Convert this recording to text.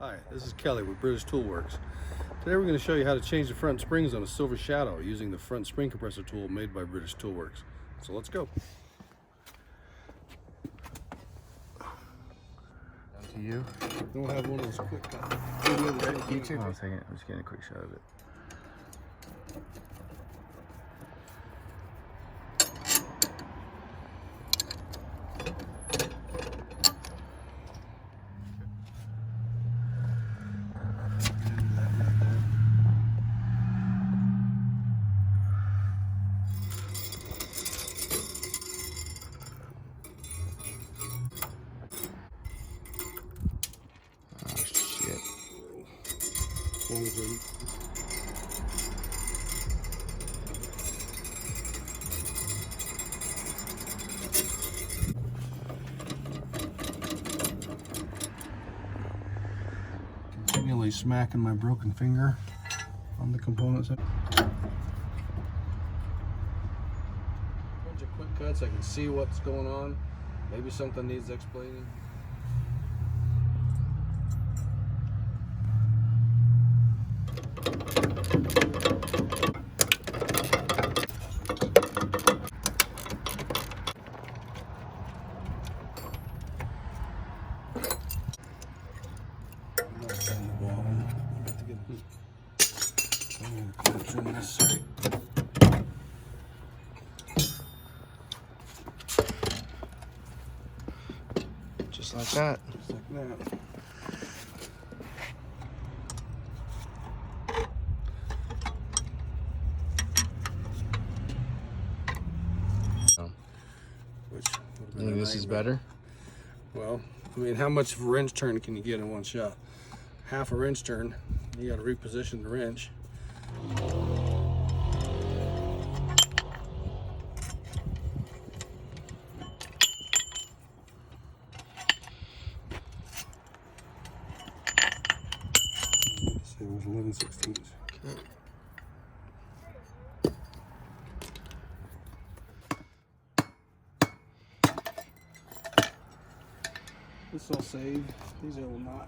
Hi, this is Kelly with BritishTool Works. Today we're going to show you how to change the front springs on a Silver Shadow using the front spring compressor tool made by BritishTool Works. So let's go. Down to you. Don't have one of those quick cuts. YouTube. Hold on a second. I'm just getting a quick shot of it. Continually smacking my broken finger on the components. Bunch of quick cuts. I can see what's going on. Maybe something needs explaining. Just like that. Just like that. Which You think this is better? Well, I mean, how much of a wrench turn can you get in one shot? Half a wrench turn. You got to reposition the wrench. It was 11/16. Okay. This will save. These will not.